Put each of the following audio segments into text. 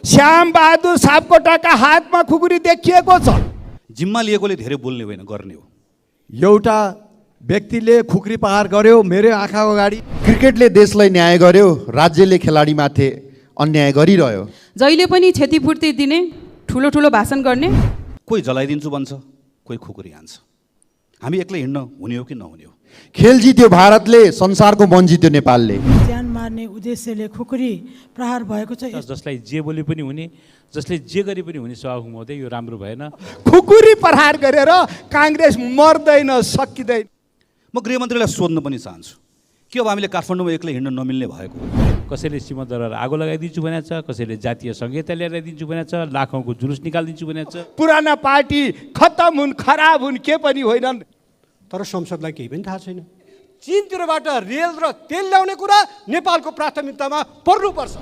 श्याम बहादुर सापकोटाका हातमा खुकुरी देखिएको छ। जिम्मा लिएकोले धेरै बोल्ने होइन, गर्ने हो। एउटा व्यक्तिले खुकुरी प्रहार गर्यो मेरो आँखाको अगाडि। क्रिकेटले देशलाई न्याय गर्यो, राज्यले खेलाडीमाथि अन्याय गरिरह्यो। जहिले पनि क्षतिपूर्ति दिने, ठुलो ठुलो भाषण गर्ने। कोही जलाइदिन्छु भन्छ, कोही खुकुरी हान्छ। हामी एक्लै हिँड्न हुने हो कि नहुने हो? खेल जित्यो भारतले, संसारको मन जित्यो नेपालले। ज्यान मार्ने उद्देश्यले खुकुरी प्रहार भएको छ। जसलाई जे बोले पनि हुने, जसले जे गरे पनि हुने सभामुख महोदय, यो राम्रो भएन। खुकुरी प्रहार गरेर काङ्ग्रेस मर्दैन, सकिँदैन। म गृहमन्त्रीलाई सोध्न पनि चाहन्छु कि अब हामीले काठमाडौँमा एक्लै हिँड्न नमिल्ने भएको हो? कसैले सीमादरबार आगो लगाइदिन्छु भनेको छ, कसैले जातीय संहिता ल्याएर दिन्छु भनेको छ, लाखौँको जुलुस निकालिदिन्छु भनेको छ। पुराना पार्टी खत्तम हुन्, खराब हुन्, के पनि होइनन्। तर संसदलाई केही पनि थाहा छैन। चीनतिरबाट रेल र तेल ल्याउने कुरा नेपालको प्राथमिकतामा पर्नुपर्छ।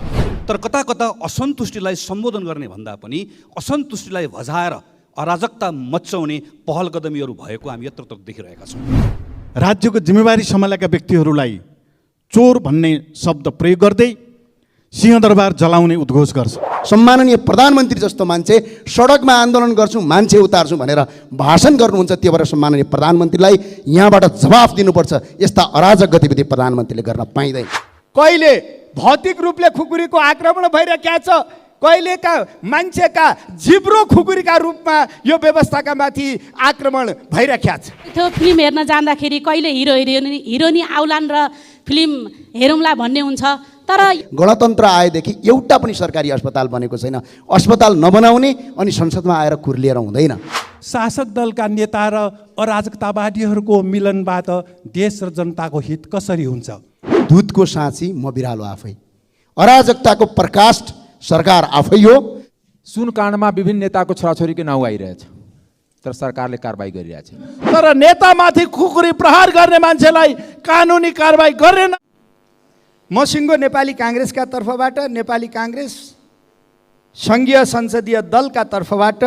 तर कता कता असन्तुष्टिलाई सम्बोधन गर्ने भन्दा पनि असन्तुष्टिलाई भजाएर अराजकता मच्चाउने पहल कदमीहरू भएको हामी यत्रत्र देखिरहेका छौँ। राज्यको जिम्मेवारी सम्हालेका व्यक्तिहरूलाई चोर भन्ने शब्द प्रयोग गर्दै सिंहदरबार जलाउने उद्घोष गर्छ। सम्माननीय प्रधानमन्त्री जस्तो मान्छे सडकमा आन्दोलन गर्छु, मान्छे उतार्छु भनेर भाषण गर्नुहुन्छ। त्यो भएर सम्माननीय प्रधानमन्त्रीलाई यहाँबाट जवाफ दिनुपर्छ। यस्ता अराजक गतिविधि प्रधानमन्त्रीले गर्न पाइँदैन। कहिले भौतिक रूपले खुकुरीको आक्रमण भइरहेको छ, कहिलेका मान्छेका जिब्रो खुकुरीका रूपमा यो व्यवस्थाका माथि आक्रमण भइरहेको छ। त्यो फिल्म हेर्न जाँदाखेरि कहिले हिरोनी आउलान् र फिल्म हेरौँला भन्ने हुन्छ। तर गणतन्त्र आएदेखि एउटा पनि सरकारी अस्पताल बनेको छैन। अस्पताल नबनाउने अनि संसदमा आएर कुर्लिएर हुँदैन। शासक दलका नेता र अराजकतावादीहरूको मिलनबाट देश र जनताको हित कसरी हुन्छ? दुधको साँची म बिरालो आफै, अराजकताको प्रकाश सरकार आफै हो। सुन काण्डमा विभिन्न नेताको छोराछोरीको नाउँ आइरहेछ, तर सरकारले कारबाही गरिरहेछ। तर नेतामाथि खुकुरी प्रहार गर्ने मान्छेलाई कानुनी कारबाही गरेन। मसिङ्गो नेपाली काङ्ग्रेसका तर्फबाट, नेपाली काङ्ग्रेस सङ्घीय संसदीय दलका तर्फबाट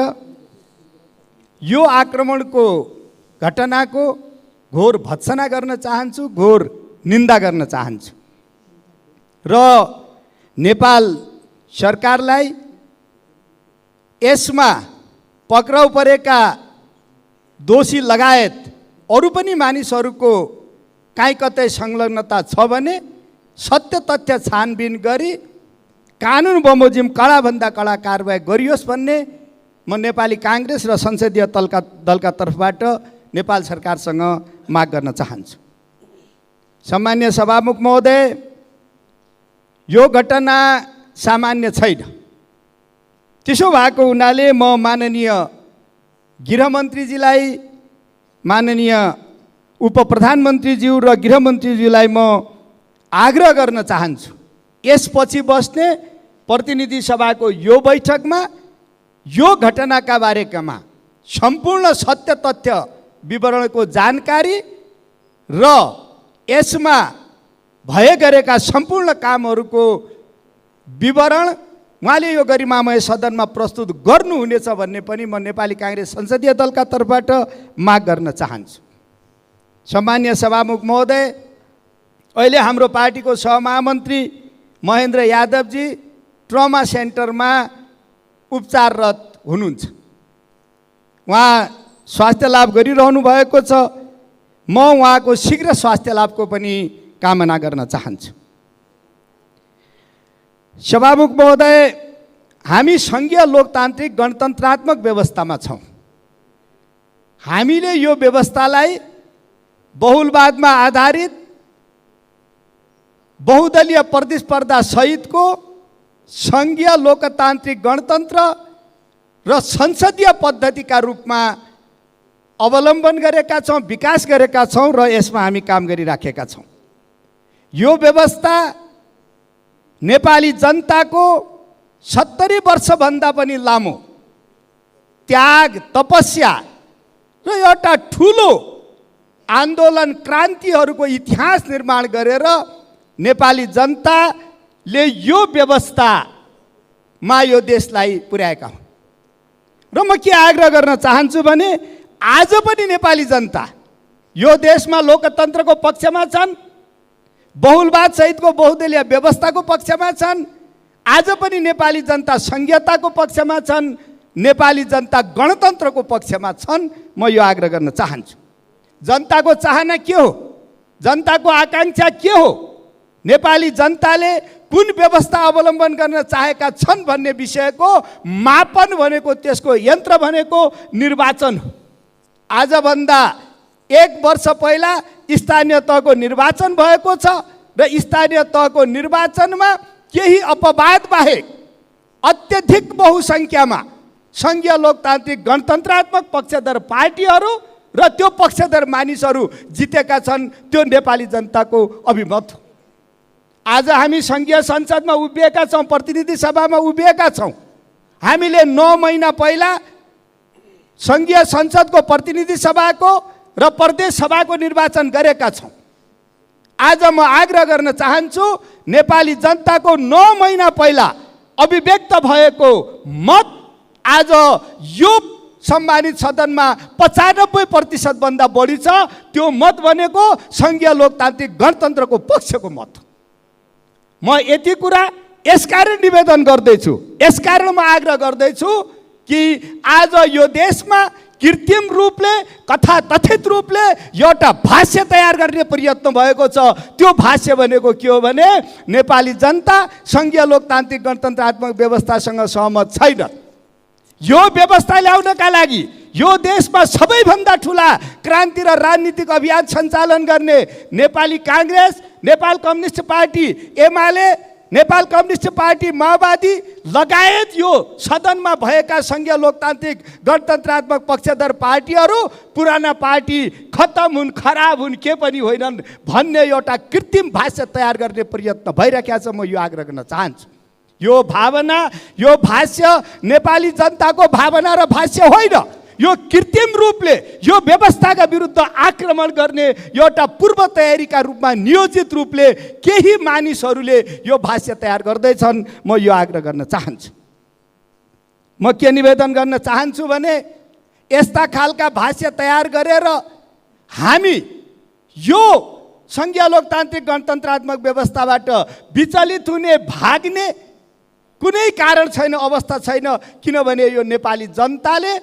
यो आक्रमणको घटनाको घोर भत्सना गर्न चाहन्छु, घोर निन्दा गर्न चाहन्छु र नेपाल सरकारलाई यसमा पक्राउ परेका दोषी लगायत अरू पनि मानिसहरूको काहीँ कतै संलग्नता छ भने सत्य तथ्य छानबिन गरी कानुन बमोजिम कडाभन्दा कडा कारबाही गरियोस् भन्ने म नेपाली काङ्ग्रेस र संसदीय दलका तर्फबाट नेपाल सरकारसँग माग गर्न चाहन्छु। सम्मान्य सभामुख महोदय, यो घटना सामान्य छैन। त्यसो भएको हुनाले म माननीय गृहमन्त्रीजीलाई, माननीय उपप्रधानमन्त्रीज्यू र गृहमन्त्रीज्यूलाई म आग्रह गर्न चाहन्छु, यसपछि बस्ने प्रतिनिधि सभाको यो बैठकमा यो घटनाका बारेमा सम्पूर्ण सत्य तथ्य विवरणको जानकारी र यसमा भए गरेका सम्पूर्ण कामहरूको विवरण उहाँले यो गरिमामय सदनमा प्रस्तुत गर्नुहुनेछ भन्ने पनि म नेपाली काङ्ग्रेस संसदीय दलका तर्फबाट माग गर्न चाहन्छु। सम्मान्य सभामुख महोदय, अहिले हाम्रो पार्टीको सहमहामन्त्री महेन्द्र यादवजी ट्रमा सेन्टरमा उपचाररत हुनुहुन्छ। उहाँ स्वास्थ्य लाभ गरिरहनु भएको छ। म उहाँको शीघ्र स्वास्थ्य लाभको पनि कामना गर्न चाहन्छु। सभामुख महोदय, हामी सङ्घीय लोकतान्त्रिक गणतन्त्रात्मक व्यवस्थामा छौँ। हामीले यो व्यवस्थालाई बहुलवादमा आधारित बहुदलीय प्रतिस्पर्धा सहितको सङ्घीय लोकतान्त्रिक गणतन्त्र र संसदीय पद्धतिका रूपमा अवलम्बन गरेका छौँ, विकास गरेका छौँ र यसमा हामी काम गरिराखेका छौँ। यो व्यवस्था नेपाली जनताको 70 वर्षभन्दा पनि लामो त्याग, तपस्या र एउटा ठुलो आन्दोलन, क्रान्तिहरूको इतिहास निर्माण गरेर नेपाली जनताले यो व्यवस्थामा यो देशलाई पुर्याएका हुन्। र म के आग्रह गर्न चाहन्छु भने आज पनि नेपाली जनता यो देशमा लोकतन्त्रको पक्षमा छन्, बहुलवाद सहितको बहुदलीय व्यवस्थाको पक्षमा छन्। आज पनि नेपाली जनता संघीयताको पक्षमा छन्, नेपाली जनता गणतन्त्रको पक्षमा छन्। म यो आग्रह गर्न चाहन्छु। जनताको चाहना के हो, जनताको आकाङ्क्षा के हो, नेपाली जनताले कुन व्यवस्था अवलम्बन गर्न चाहेका छन् भन्ने विषयको मापन भनेको, त्यसको यन्त्र भनेको निर्वाचन हो। आजभन्दा 1 वर्ष पहिला स्थानीय तहको निर्वाचन भएको छ र स्थानीय तहको निर्वाचनमा केही अपवाद बाहेक अत्यधिक बहुसङ्ख्यामा सङ्घीय लोकतान्त्रिक गणतन्त्रात्मक पक्षधर पार्टीहरू र त्यो पक्षधर मानिसहरू जितेका छन्। त्यो नेपाली जनताको अभिमत हो। आज हामी सङ्घीय संसदमा उभिएका छौँ, प्रतिनिधि सभामा उभिएका छौँ। हामीले 9 महिना पहिला सङ्घीय संसदको प्रतिनिधि सभाको र प्रदेश सभाको निर्वाचन गरेका छौँ। आज म आग्रह गर्न चाहन्छु, नेपाली जनताको 9 महिना पहिला अभिव्यक्त भएको मत आज यो सम्मानित सदनमा 95% भन्दा बढी छ। त्यो मत भनेको सङ्घीय लोकतान्त्रिक गणतन्त्रको पक्षको मत हो। म यति कुरा यसकारण निवेदन गर्दैछु, यसकारण म आग्रह गर्दैछु कि आज यो देशमा कृत्रिम रूपले कथाकथित रूपले एउटा भाष्य तयार गर्ने प्रयत्न भएको छ। त्यो भाष्य भनेको के हो भने नेपाली जनता सङ्घीय लोकतान्त्रिक गणतन्त्रात्मक व्यवस्थासँग सहमत छैन। यो व्यवस्था ल्याउनका लागि यो देशमा सबैभन्दा ठुला क्रान्ति र राजनीतिक अभियान सञ्चालन गर्ने नेपाली काङ्ग्रेस, नेपाल कम्युनिस्ट पार्टी एमाले, नेपाल कम्युनिस्ट पार्टी माओवादी लगायत यो सदनमा भएका सङ्घीय लोकतान्त्रिक गणतन्त्रात्मक पक्षधर पार्टीहरू पुराना पार्टी खत्तम हुन्, खराब हुन्, के पनि होइनन् भन्ने एउटा कृत्रिम भाष्य तयार गर्ने प्रयत्न भइरहेको छ। म यो आग्रह गर्न चाहन्छु। यो भावना, यो भाष्य नेपाली जनताको भावना र भाष्य होइन। यो कृत्रिम रूपले यो व्यवस्थाका विरुद्ध आक्रमण गर्ने एउटा पूर्व तयारीका रूपमा नियोजित रूपले केही मानिसहरूले यो भाष्य तयार गर्दैछन्। म यो आग्रह गर्न चाहन्छु। म के निवेदन गर्न चाहन्छु भने यस्ता खालका भाष्य तयार गरेर हामी यो सङ्घीय लोकतान्त्रिक गणतन्त्रात्मक व्यवस्थाबाट विचलित हुने, भाग्ने कुनै कारण छैन, अवस्था छैन। किनभने यो नेपाली जनताले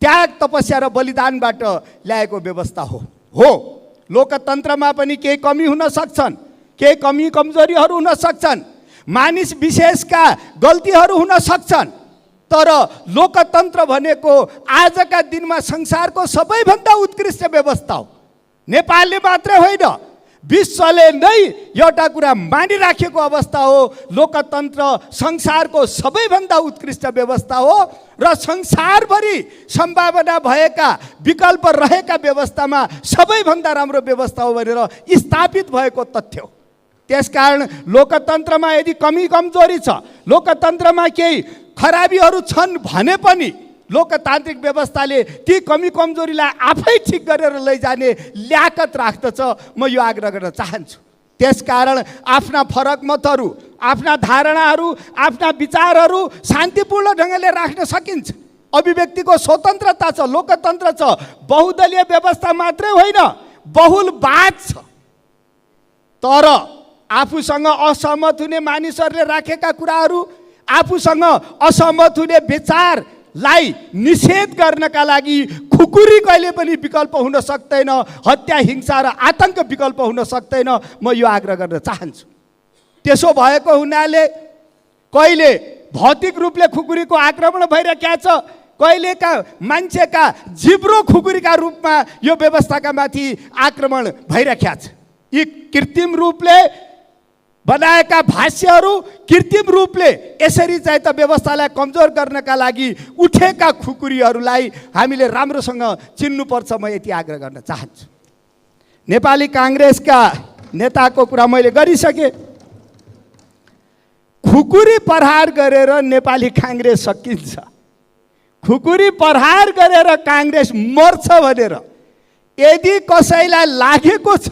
त्याग, तपस्या र बलिदानबाट ल्याएको व्यवस्था हो। लोकतन्त्रमा पनि केही कमी हुन सक्छन्, केही कमी कमजोरीहरू हुन सक्छन्, मानिस विशेषका गल्तीहरू हुन सक्छन्, तर लोकतन्त्र भनेको आजका दिनमा संसारको सबैभन्दा उत्कृष्ट व्यवस्था हो। नेपालले मात्रै होइन, विश्वले नै एउटा कुरा मानिराखेको अवस्था हो। लोकतन्त्र संसारको सबैभन्दा उत्कृष्ट व्यवस्था हो र संसारभरि सम्भावना भएका, विकल्प रहेका व्यवस्थामा सबैभन्दा राम्रो व्यवस्था हो भनेर स्थापित भएको तथ्य हो। त्यसकारण लोकतन्त्रमा यदि कमी कमजोरी छ, लोकतन्त्रमा केही खराबीहरू छन् भने पनि लोकतान्त्रिक व्यवस्थाले ती कमी कमजोरीलाई आफै ठिक गरेर लैजाने ल्याकत राख्दछ। म यो आग्रह गर्न चाहन्छु। त्यसकारण आफ्ना फरक मतहरू, आफ्ना धारणाहरू, आफ्ना विचारहरू शान्तिपूर्ण ढङ्गले राख्न सकिन्छ। अभिव्यक्तिको स्वतन्त्रता छ, लोकतन्त्र छ। बहुदलीय व्यवस्था मात्रै होइन, बहुलवाद छ। तर आफूसँग असहमत हुने मानिसहरूले राखेका कुराहरू, आफूसँग असहमत हुने विचारलाई निषेध गर्नका लागि खुकुरी कहिले पनि विकल्प हुन सक्दैन, हत्या, हिंसा र आतंक विकल्प हुन सक्दैन। म यो आग्रह गर्न चाहन्छु। त्यसो भएको हुनाले कहिले भौतिक रूपले खुकुरीको आक्रमण भइरहेको छ, कहिलेका मान्छेका जिब्रो खुकुरीका रूपमा यो व्यवस्थाका माथि आक्रमण भइरहेको छ। यी कृत्रिम रूपले बनाएका भाष्यहरू, कृत्रिम रूपले यसरी चाहिँ त व्यवस्थालाई कमजोर गर्नका लागि उठेका खुकुरीहरूलाई हामीले राम्रोसँग चिन्नुपर्छ। म यति आग्रह गर्न चाहन्छु। नेपाली काङ्ग्रेसका नेताको कुरा मैले गरिसकेँ। खुकुरी प्रहार गरेर नेपाली काङ्ग्रेस सकिन्छ, खुकुरी प्रहार गरेर काङ्ग्रेस मर्छ भनेर यदि कसैलाई लागेको छ,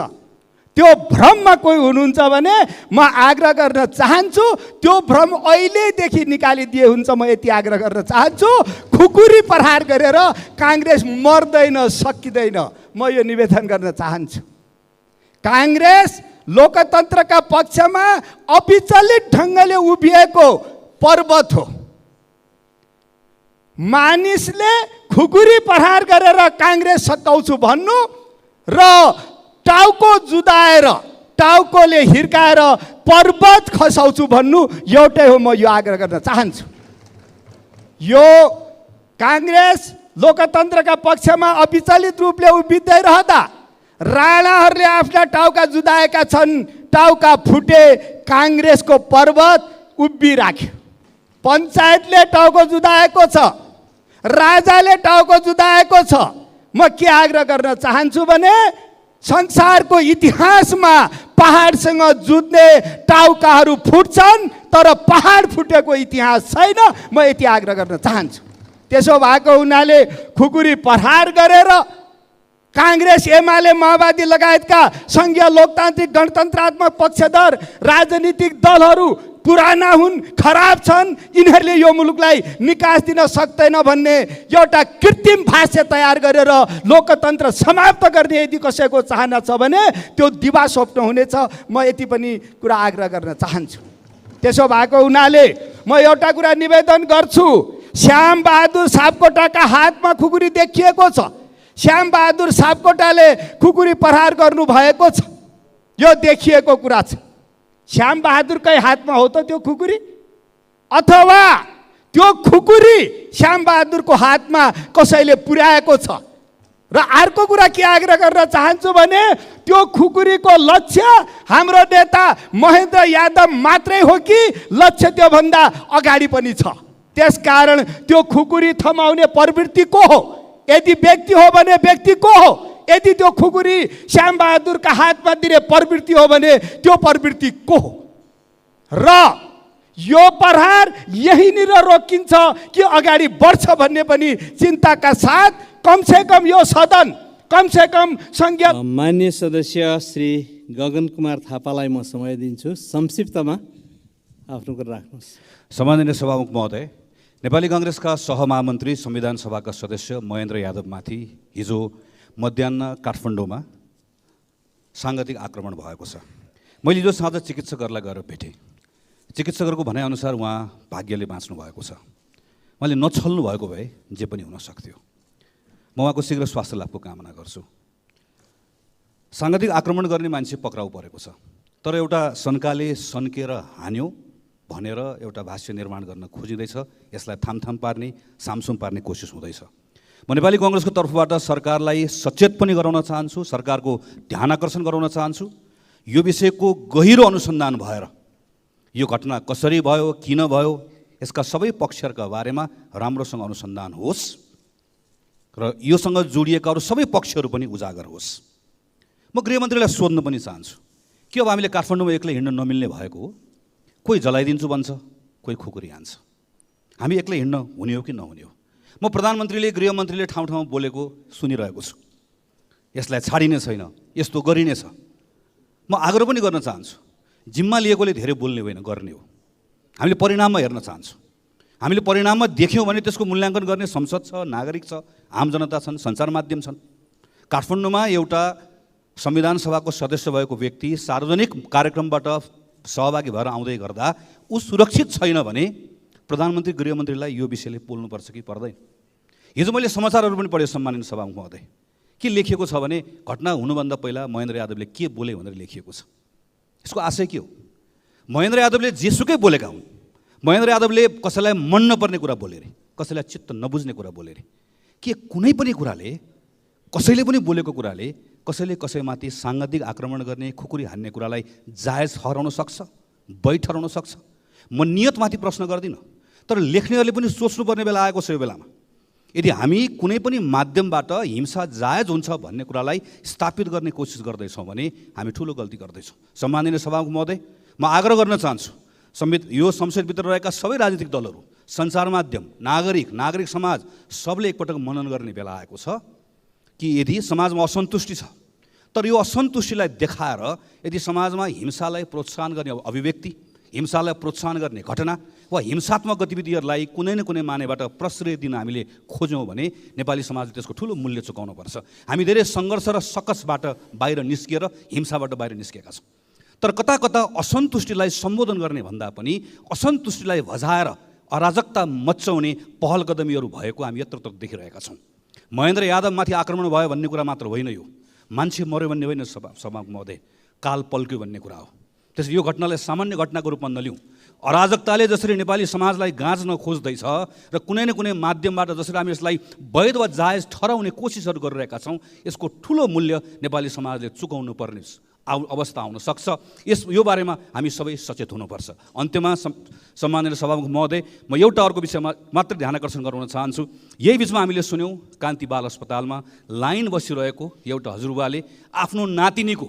त्यो भ्रममा कोही हुनुहुन्छ भने म आग्रह गर्न चाहन्छु त्यो भ्रम अहिलेदेखि निकालिदिए हुन्छ। म यति आग्रह गर्न चाहन्छु, खुकुरी प्रहार गरेर काङ्ग्रेस मर्दैन, सकिँदैन। म यो निवेदन गर्न चाहन्छु। काङ्ग्रेस लोकतन्त्रका पक्षमा अविचलित ढङ्गले उभिएको पर्वत हो। मानिसले खुकुरी प्रहार गरेर काङ्ग्रेस सकाउँछु भन्नु र टाउको जुदाएर टाउकोले हिर्काएर पर्वत खसाउँछु भन्नु एउटै हो। म यो आग्रह गर्न चाहन्छु। यो काङ्ग्रेस लोकतन्त्रका पक्षमा अविचलित रूपले उभिँदै रहँदा राणाहरूले आफ्ना टाउका जुदाएका छन्। टाउका फुटे, काङ्ग्रेसको पर्वत उभिराख्यो। पञ्चायतले टाउको जुदाएको छ, राजाले टाउको जुदाएको छ। म के आग्रह गर्न चाहन्छु भने संसारको इतिहासमा पहाडसँग जुझ्ने टाउकाहरू फुट्छन्, तर पहाड फुटेको इतिहास छैन। म यति आग्रह गर्न चाहन्छु। त्यसो भएको हुनाले खुकुरी प्रहार गरेर काङ्ग्रेस, एमाले, माओवादी लगायतका सङ्घीय लोकतान्त्रिक गणतन्त्रात्मक पक्षधर राजनीतिक दलहरू पुराना हुन्, खराब छन्, यिनीहरूले यो मुलुकलाई निकास दिन सक्दैन भन्ने एउटा कृत्रिम भाष्य तयार गरेर लोकतन्त्र समाप्त गर्ने यदि कसैको चाहना छ भने त्यो दिवा स्वप्न हुनेछ। म यति पनि कुरा आग्रह गर्न चाहन्छु। त्यसो भएको हुनाले म एउटा कुरा निवेदन गर्छु। श्याम बहादुर सापकोटाका हातमा खुकुरी देखिएको छ। श्याम बहादुर सापकोटाले खुकुरी प्रहार गर्नुभएको छ, यो देखिएको कुरा छ। श्याम बहादुरकै हातमा हो त त्यो खुकुरी, अथवा त्यो खुकुरी श्याम बहादुरको हातमा कसैले पुर्याएको छ? र अर्को कुरा के आग्रह गर्न चाहन्छु भने त्यो खुकुरीको लक्ष्य हाम्रो नेता महेन्द्र यादव मात्रै हो कि लक्ष्य त्योभन्दा अगाडि पनि छ? त्यसकारण त्यो खुकुरी थमाउने प्रवृत्ति को हो? यदि व्यक्ति हो भने व्यक्ति को हो? यदि त्यो खुकुरी श्याम बहादुरका हातमा दिने प्रवृत्ति हो भने त्यो प्रवृत्ति को हो? र यो प्रहार यहीँनिर रोकिन्छ कि अगाडि बढ्छ भन्ने पनि चिन्ताका साथ कमसेकम यो सदन, कमसेकम सङ्घीय मान्य सदस्य श्री गगन कुमार थापालाई म समय दिन्छु। संक्षिप्तमा आफ्नो कुरा राख्नुहोस्। सम्माननीय सभामुख महोदय, नेपाली काङ्ग्रेसका सहमहामन्त्री संविधान सभाका सदस्य महेन्द्र यादवमाथि हिजो मध्याह्न काठमाडौँमा साङ्गतिक आक्रमण भएको छ। मैले जो साँझ चिकित्सकहरूलाई गएर भेटेँ, चिकित्सकहरूको भनाइअनुसार उहाँ भाग्यले बाँच्नु भएको छ। मैले नछल्नु भएको भए जे पनि हुन सक्थ्यो। म उहाँको शीघ्र स्वास्थ्य लाभको कामना गर्छु। साङ्गतिक आक्रमण गर्ने मान्छे पक्राउ परेको छ, तर एउटा शङ्काले सन्केर हान्यो भनेर एउटा भाष्य निर्माण गर्न खोजिँदैछ। यसलाई थामथाम पार्ने, सामसुम पार्ने कोसिस हुँदैछ। म नेपाली काङ्ग्रेसको तर्फबाट सरकारलाई सचेत पनि गराउन चाहन्छु, सरकारको ध्यान आकर्षण गराउन चाहन्छु। यो विषयको गहिरो अनुसन्धान भएर यो घटना कसरी भयो, किन भयो, यसका सबै पक्षहरूका बारेमा राम्रोसँग अनुसन्धान होस् र योसँग जोडिएका अरू सबै पक्षहरू पनि उजागर होस्। म गृहमन्त्रीलाई सोध्न पनि चाहन्छु कि अब हामीले काठमाडौँमा एक्लै हिँड्न नमिल्ने भएको हो? कोही जलाइदिन्छु भन्छ, कोही खुकुरी हान्छ। हामी एक्लै हिँड्न हुने हो कि नहुने हो? म प्रधानमन्त्रीले, गृहमन्त्रीले ठाउँ ठाउँमा बोलेको सुनिरहेको छु। यसलाई छाडिने छैन, यस्तो गरिनेछ। म आग्रह पनि गर्न चाहन्छु, जिम्मा लिएकोले धेरै बोल्ने होइन, गर्ने हो। हामीले परिणाममा हेर्न चाहन्छौँ। हामीले परिणाममा देख्यौँ भने त्यसको मूल्याङ्कन गर्ने संसद छ, नागरिक छ, आम जनता छन्, सञ्चार माध्यम छन्। काठमाडौँमा एउटा संविधान सभाको सदस्य भएको व्यक्ति सार्वजनिक कार्यक्रमबाट सहभागी भएर आउँदै गर्दा ऊ सुरक्षित छैन भने प्रधानमन्त्री, गृहमन्त्रीलाई यो विषयले बोल्नुपर्छ कि पर्दैन? हिजो मैले समाचारहरू पनि पढेँ सम्मानित सभामुख महोदय, के लेखिएको छ भने घटना हुनुभन्दा पहिला महेन्द्र यादवले के बोले भनेर लेखिएको छ। यसको आशय के हो? महेन्द्र यादवले जेसुकै बोलेका हुन्। महेन्द्र यादवले कसैलाई मन नपर्ने कुरा बोले रे, कसैलाई चित्त नबुझ्ने कुरा बोले रे। के कुनै पनि कुराले, कसैले पनि बोलेको कुराले कसैले कसैमाथि साङ्गतिक आक्रमण गर्ने, खुकुरी हान्ने कुरालाई जायज ठहराउन सक्छ, वैध ठहराउन सक्छ? म नियतमाथि प्रश्न गर्दिनँ, तर लेख्नेहरूले पनि सोच्नुपर्ने बेला आएको छ यो बेलामा। यदि हामी कुनै पनि माध्यमबाट हिंसा जायज हुन्छ भन्ने कुरालाई स्थापित गर्ने कोसिस गर्दैछौँ भने हामी ठुलो गल्ती गर्दैछौँ। सम्माननीय सभामुख महोदय, म आग्रह गर्न चाहन्छु, यो संसदभित्र रहेका सबै राजनीतिक दलहरू, सञ्चार माध्यम, नागरिक समाज सबले एकपटक मनन गर्ने बेला आएको छ कि यदि समाजमा असन्तुष्टि छ, तर यो असन्तुष्टिलाई देखाएर यदि समाजमा हिंसालाई प्रोत्साहन गर्ने अभिव्यक्ति, हिंसालाई प्रोत्साहन गर्ने घटना वा हिंसात्मक गतिविधिहरूलाई कुनै न कुनै मानेबाट प्रश्रय दिन हामीले खोज्यौँ भने नेपाली समाजले त्यसको ठुलो मूल्य चुकाउनुपर्छ। हामी धेरै सङ्घर्ष र सकसबाट बाहिर निस्किएर हिंसाबाट बाहिर निस्केका छौँ। तर कता कता असन्तुष्टिलाई सम्बोधन गर्ने भन्दा पनि असन्तुष्टिलाई भजाएर अराजकता मच्चाउने पहल कदमीहरू भएको हामी यत्रत्र देखिरहेका छौँ। महेन्द्र यादवमाथि आक्रमण भयो भन्ने कुरा मात्र होइन, यो मान्छे मर्यो भन्ने होइन सभा महोदय, काल पल्क्यो भन्ने कुरा हो। त्यसैले यो घटनालाई सामान्य घटनाको रूपमा नलिउँ। अराजकताले जसरी नेपाली समाजलाई गाँच्न खोज्दैछ र कुनै न कुनै माध्यमबाट जसरी हामी यसलाई वैध वा जायज ठहराउने कोसिसहरू गरिरहेका छौँ, यसको ठुलो मूल्य नेपाली समाजले चुकाउनु पर्ने अवस्था आउन सक्छ। यो बारेमा हामी सबै सचेत हुनुपर्छ। अन्त्यमा सम्माननीय सभामुख महोदय, म एउटा अर्को विषयमा मात्र ध्यान आकर्षण गराउन चाहन्छु। यही बिचमा हामीले सुन्यौँ कान्ति बाल अस्पतालमा लाइन बसिरहेको एउटा हजुरबाले आफ्नो नातिनीको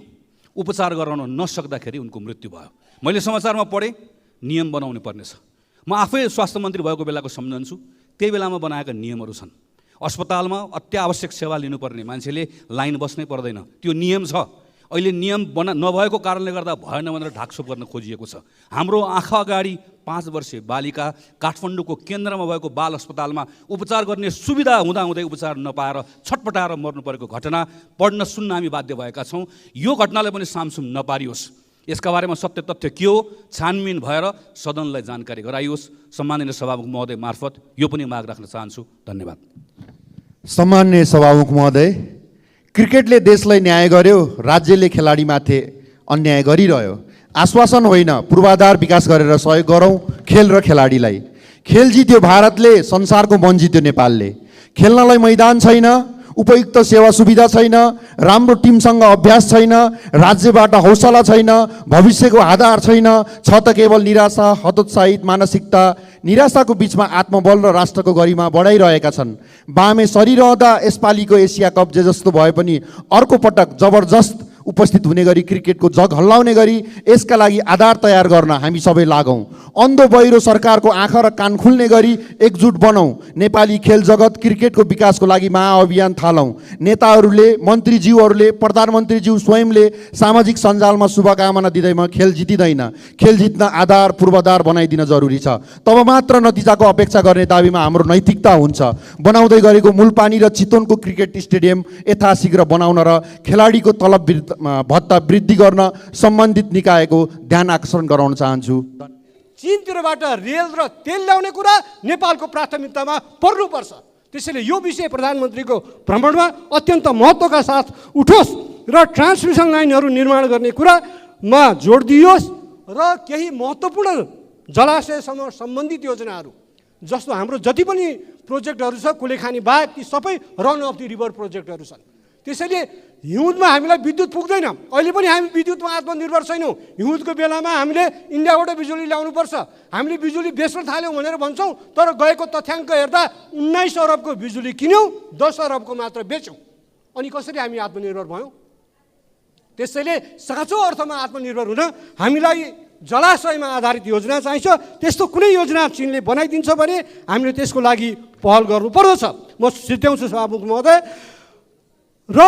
उपचार गराउन नसक्दाखेरि उनको मृत्यु भयो। मैले समाचारमा पढेँ नियम बनाउनु पर्नेछ। म आफै स्वास्थ्य मन्त्री भएको बेलाको सम्झन्छु, त्यही बेलामा बनाएका नियमहरू छन्। अस्पतालमा अत्यावश्यक सेवा लिनुपर्ने मान्छेले लाइन बस्नै पर्दैन, त्यो नियम छ। अहिले नियम नभएको कारणले गर्दा भएन भनेर ढाकछोप गर्न खोजिएको छ। हाम्रो आँखा अगाडि 5 वर्षीय बालिका काठमाडौँको केन्द्रमा भएको बाल अस्पतालमा उपचार गर्ने सुविधा हुँदाहुँदै उपचार नपाएर छटपटाएर मर्नु परेको घटना पढ्न सुन्न हामी बाध्य भएका छौँ। यो घटनालाई पनि सामसुम नपारियोस्। यसका बारेमा सत्य तथ्य के हो छानबिन भएर सदनलाई जानकारी गराइयोस्। सम्माननीय सभामुख महोदय मार्फत यो पनि माग राख्न चाहन्छु। धन्यवाद। सम्माननीय सभामुख महोदय, क्रिकेटले देशलाई न्याय गर्यो, राज्यले खेलाडीमाथि अन्याय गरिरह्यो। आश्वासन होइन, पूर्वाधार विकास गरेर सहयोग गरौँ खेल र खेलाडीलाई। खेल जित्यो भारतले, संसारको मन जित्यो नेपालले। खेल्नलाई मैदान छैन, उपयुक्त सेवा सुविधा छैन, राम्रो टिमसँग अभ्यास छैन, राज्यबाट हौसला छैन, भविष्यको आधार छैन, छ त केवल निराशा, हतोत्साहित मानसिकता। निराशाको बिचमा आत्मबल र राष्ट्रको गरिमा बढाइरहेका छन्। बामे सरिरहँदा यसपालिको एसिया कप जे जस्तो भए पनि अर्को पटक जबरजस्त उपस्थित हुने गरी क्रिकेटको जग हल्लाउने गरी यसका लागि आधार तयार गर्न हामी सबै लागौँ। अन्धो बहिरो सरकारको आँखा र कान खुल्ने गरी एकजुट बनाऊ। नेपाली खेल जगत क्रिकेटको विकासको लागि महाअभियान थालौँ। नेताहरूले, मन्त्रीज्यूहरूले, प्रधानमन्त्रीज्यू स्वयंले सामाजिक सञ्जालमा शुभकामना दिँदैमा खेल जितिँदैन। खेल जित्न आधार पूर्वाधार बनाइदिन जरुरी छ। तब मात्र नतिजाको अपेक्षा गर्ने दाबीमा हाम्रो नैतिकता हुन्छ। बनाउँदै गरेको मूलपानी र चितवनको क्रिकेट स्टेडियम यथाशीघ्र बनाउन र खेलाडीको तलब भत्ता वृद्धि गर्न सम्बन्धित निकायको ध्यान आकर्षण गराउन चाहन्छु। चीनतिरबाट रेल र तेल ल्याउने कुरा नेपालको प्राथमिकतामा पर्नुपर्छ। त्यसैले यो विषय प्रधानमन्त्रीको भ्रमणमा अत्यन्त महत्त्वका साथ उठोस् र ट्रान्समिसन लाइनहरू निर्माण गर्ने कुरामा जोड दिइयोस् र केही महत्त्वपूर्ण जलाशयसँग सम्बन्धित योजनाहरू जस्तो हाम्रो जति पनि प्रोजेक्टहरू छ कुलेखानी बाहेक ती सबै रन अफ द रिभर प्रोजेक्टहरू छन्। त्यसैले हिउँदमा हामीलाई विद्युत पुग्दैन। अहिले पनि हामी विद्युतमा आत्मनिर्भर छैनौँ। हिउँदको बेलामा हामीले इन्डियाबाट बिजुली ल्याउनुपर्छ। हामीले बिजुली बेच्न थाल्यौँ भनेर भन्छौँ, तर गएको तथ्याङ्क हेर्दा 19 अरबको बिजुली किन्यौँ, 10 अरबको मात्र बेच्यौँ। अनि कसरी हामी आत्मनिर्भर भयौँ? त्यसैले साँचो अर्थमा आत्मनिर्भर हुन हामीलाई जलाशयमा आधारित योजना चाहिन्छ। त्यस्तो कुनै योजना चीनले बनाइदिन्छ भने हामीले त्यसको लागि पहल गर्नुपर्दछ। म सिद्ध्याउँछु सभामुख महोदय। र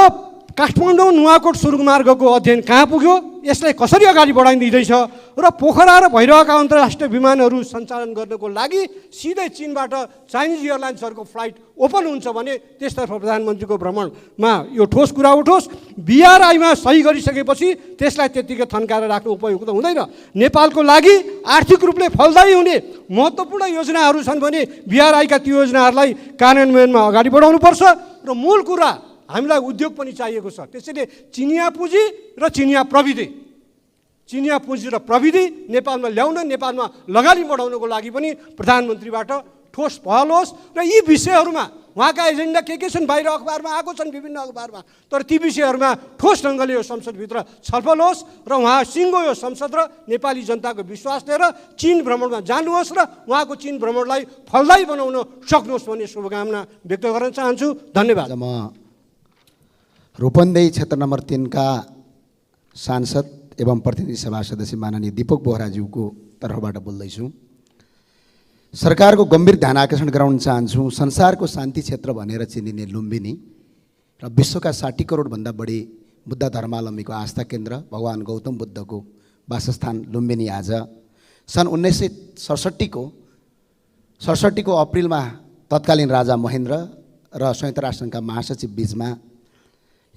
काठमाडौँ नुवाकोट सुरुङमार्गको अध्ययन कहाँ पुग्यो, यसलाई कसरी अगाडि बढाइँदैछ र पोखरा र भैरवका अन्तर्राष्ट्रिय विमानहरू सञ्चालन गर्नको लागि सिधै चीनबाट चाइनिज एयरलाइन्सहरूको फ्लाइट ओपन हुन्छ भने त्यसतर्फ प्रधानमन्त्रीको भ्रमणमा यो ठोस कुरा उठोस्। BRI-मा सही गरिसकेपछि त्यसलाई त्यत्तिकै थन्काएर राख्नु उपयुक्त हुँदैन। नेपालको लागि आर्थिक रूपले फलदायी हुने महत्त्वपूर्ण योजनाहरू छन् भने BRI-का ती योजनाहरूलाई कार्यान्वयनमा अगाडि बढाउनुपर्छ। र मूल कुरा हामीलाई उद्योग पनि चाहिएको छ। त्यसैले चिनिया पुँजी र चिनिया प्रविधि नेपालमा ल्याउन, नेपालमा लगानी बढाउनको लागि पनि प्रधानमन्त्रीबाट ठोस पहल होस्। र यी विषयहरूमा उहाँका एजेन्डा के छन् बाहिर अखबारमा आएको छन्, विभिन्न अखबारमा, तर ती विषयहरूमा ठोस ढङ्गले यो संसदभित्र छलफल होस् र उहाँ सिङ्गो यो संसद र नेपाली जनताको विश्वास लिएर चीन भ्रमणमा जानुहोस् र उहाँको चीन भ्रमणलाई फलदायी बनाउन सक्नुहोस् भन्ने शुभकामना व्यक्त गर्न चाहन्छु। धन्यवाद। रूपन्देही क्षेत्र नम्बर 3 का सांसद एवं प्रतिनिधि सभा सदस्य माननीय दीपक बोहराज्यूको तर्फबाट बोल्दैछु। सरकारको गम्भीर ध्यान आकर्षण गराउन चाहन्छु। संसारको शान्ति क्षेत्र भनेर चिनिने लुम्बिनी र विश्वका 60 करोडभन्दा बढी बुद्ध धर्मावलम्बीको आस्था केन्द्र भगवान गौतम बुद्धको वासस्थान लुम्बिनी आज सन् 1967 को अप्रिलमा तत्कालीन राजा महेन्द्र र संयुक्त राष्ट्रसङ्घका महासचिव बीचमा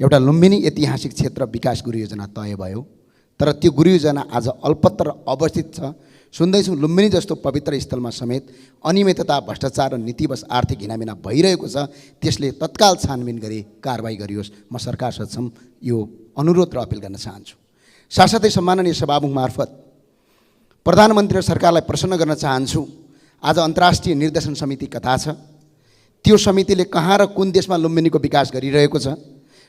एउटा लुम्बिनी ऐतिहासिक क्षेत्र विकास गुरु योजना तय भयो। तर त्यो गुरु योजना आज अल्पत्र अवस्थित छ। सुन्दैछौँ लुम्बिनी जस्तो पवित्र स्थलमा समेत अनियमितता, भ्रष्टाचार र नीतिवश आर्थिक हिनामिना भइरहेको छ। त्यसले तत्काल छानबिन गरी कारबाही गरियोस्। म सरकार सक्षम यो अनुरोध र अपिल गर्न चाहन्छु। साथसाथै सम्माननीय सभामुख मार्फत प्रधानमन्त्री र सरकारलाई प्रसन्न गर्न चाहन्छु। आज अन्तर्राष्ट्रिय निर्देशन समिति कता छ? त्यो समितिले कहाँ र कुन देशमा लुम्बिनीको विकास गरिरहेको छ?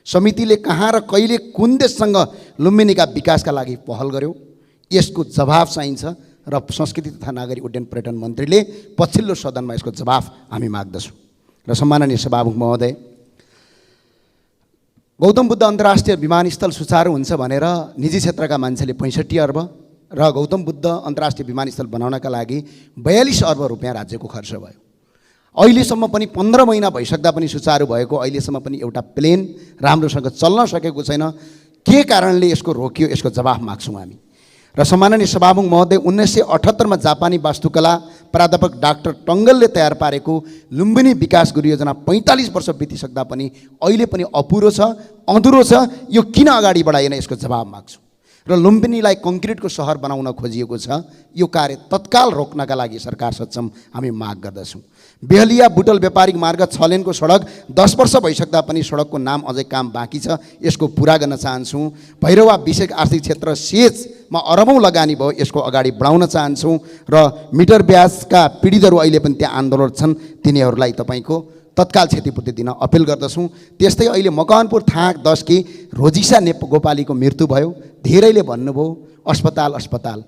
समितिले कहाँ र कहिले कुन देशसँग लुम्बिनीका विकासका लागि पहल गर्यो? यसको जवाफ चाहिन्छ र संस्कृति तथा नागरिक उड्डयन पर्यटन मन्त्रीले पछिल्लो सदनमा यसको जवाफ हामी माग्दछौँ। र सम्माननीय सभामुख महोदय, गौतम बुद्ध अन्तर्राष्ट्रिय विमानस्थल सुचारू हुन्छ भनेर निजी क्षेत्रका मान्छेले 65 अर्ब र गौतम बुद्ध अन्तर्राष्ट्रिय विमानस्थल बनाउनका लागि 42 अर्ब रुपियाँ राज्यको खर्च भयो। अहिलेसम्म पनि 15 महिना भइसक्दा पनि सुचारू भएको अहिलेसम्म पनि एउटा प्लेन राम्रोसँग चल्न सकेको छैन। के कारणले यसको रोकियो? यसको जवाफ माग्छौँ हामी। र सम्माननीय सभामुख महोदय, 1978 मा जापानी वास्तुकला प्राध्यापक डाक्टर टङ्गलले तयार पारेको लुम्बिनी विकास गुरु योजना 45 वर्ष बितिसक्दा पनि अहिले पनि अपुरो छ, अधुरो छ। यो किन अगाडि बढाएन? यसको जवाब माग्छौँ। र लुम्बिनीलाई कङ्क्रिटको सहर बनाउन खोजिएको छ। यो कार्य तत्काल रोक्नका लागि सरकार सक्षम हामी माग गर्दछौँ। बेहलिया बुटल व्यापारिक मार्ग 6 लेनको सडक 10 वर्ष भइसक्दा पनि सडकको नाम अझै काम बाँकी छ। यसको पुरा गर्न चाहन्छौँ। भैरवा विषयक आर्थिक क्षेत्र सेचमा अरबौँ लगानी भयो। यसको अगाडि बढाउन चाहन्छौँ र मिटर ब्याजका पीडितहरू अहिले पनि त्यहाँ आन्दोलन छन्। तिनीहरूलाई तपाईँको तत्काल क्षतिपूर्ति दिन अपिल गर्दछौँ। त्यस्तै अहिले मकवानपुर थाक 10 की रोजिसा गोपालीको मृत्यु भयो। धेरैले भन्नुभयो अस्पताल।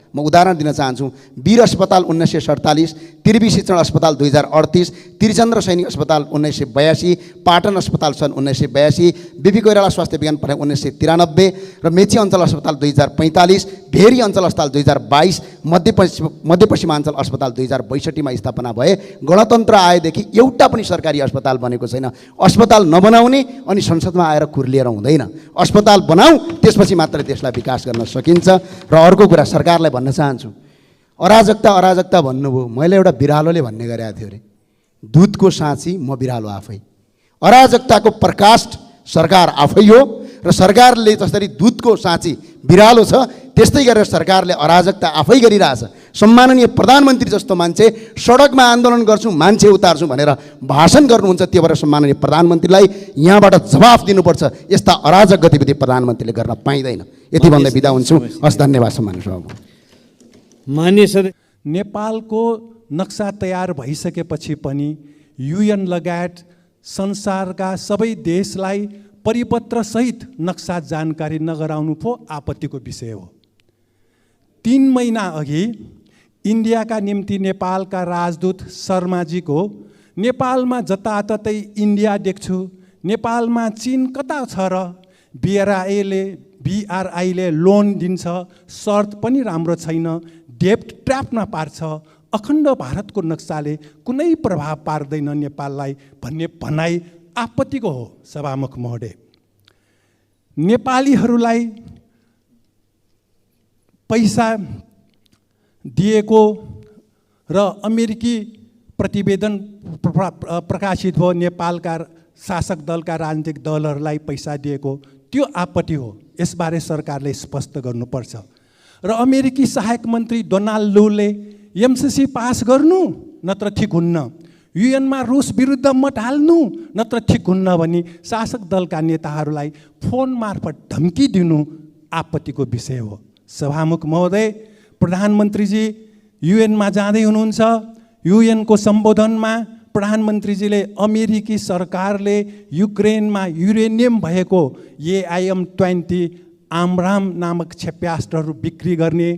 म उदाहरण दिन चाहन्छु। वीर अस्पताल 1947, त्रिवी शिक्षण अस्पताल 2038, त्रिचन्द्र सैनिक अस्पताल 1982, पाटन अस्पताल सन् 1982, बीबी कोइराला स्वास्थ्य विज्ञान पढाइ 1993 र मेची अञ्चल अस्पताल 2045, भेरी अञ्चल अस्पताल 2022, मध्यपश्चिमाञ्चल अस्पताल 2062 मा स्थापना भए। गणतन्त्र आएदेखि एउटा पनि सरकारी अस्पताल बनेको छैन। अस्पताल नबनाउने अनि संसदमा आएर कुर्लिएर हुँदैन। अस्पताल बनाऊ, त्यसपछि मात्र देशलाई विकास गर्न सकिन्छ। र अर्को कुरा सरकारलाई भन्न चाहन्छु। अराजकता भन्नुभयो। मैले एउटा बिरालोले भन्ने गरेको थियो अरे, दुधको साँची म बिरालो आफै। अराजकताको प्रकाष्ठ सरकार आफै हो र सरकारले जसरी दुधको साँची बिरालो छ त्यस्तै गरेर सरकारले अराजकता आफै गरिरहेछ। सम्माननीय प्रधानमन्त्री जस्तो मान्छे सडकमा आन्दोलन गर्छु, मान्छे उतार्छु भनेर भाषण गर्नुहुन्छ। त्यो भएर सम्माननीय प्रधानमन्त्रीलाई यहाँबाट जवाफ दिनुपर्छ। यस्ता अराजक गतिविधि प्रधानमन्त्रीले गर्न पाइँदैन। यति भन्दै बिदा हुन्छु। हस्, धन्यवाद सम्माननीय सभामुख। मान्य सदस्य, नेपालको नक्सा तयार भइसकेपछि पनि UN लगायत संसारका सबै देशलाई परिपत्रसहित नक्सा जानकारी नगराउनु पो आपत्तिको विषय हो। 3 महिना अघि इन्डियाका निम्ति नेपालका राजदूत शर्माजीको नेपालमा जताततै इन्डिया देख्छु, नेपालमा चीन कता छ र BRI-ले लोन दिन्छ, शर्त पनि राम्रो छैन, डेब्ट ट्र्यापमा पार्छ, अखण्ड भारतको नक्साले कुनै प्रभाव पार्दैन नेपाललाई भन्ने भनाइ आपत्तिको हो। सभामुख महोदय, नेपालीहरूलाई पैसा दिएको र अमेरिकी प्रतिवेदन प्रकाशित भयो, नेपालका शासक दलका राजनीतिक दलहरूलाई पैसा दिएको, त्यो आपत्ति हो। यसबारे सरकारले स्पष्ट गर्नुपर्छ। र अमेरिकी सहायक मन्त्री डोनाल्ड लूले MCC पास गर्नु नत्र ठिक हुन्न, UN मा रुस विरुद्ध मत हाल्नु नत्र ठिक हुन्न भनी शासक दलका नेताहरूलाई फोन मार्फत धम्की दिनु आपत्तिको विषय हो। सभामुख महोदय, प्रधानमन्त्रीजी UN मा जाँदै हुनुहुन्छ। UN को सम्बोधनमा प्रधानमन्त्रीजीले अमेरिकी सरकारले युक्रेनमा युरेनियम भएको AIM-20 आमराम नामक क्षेप्यास्त्रहरू बिक्री गर्ने,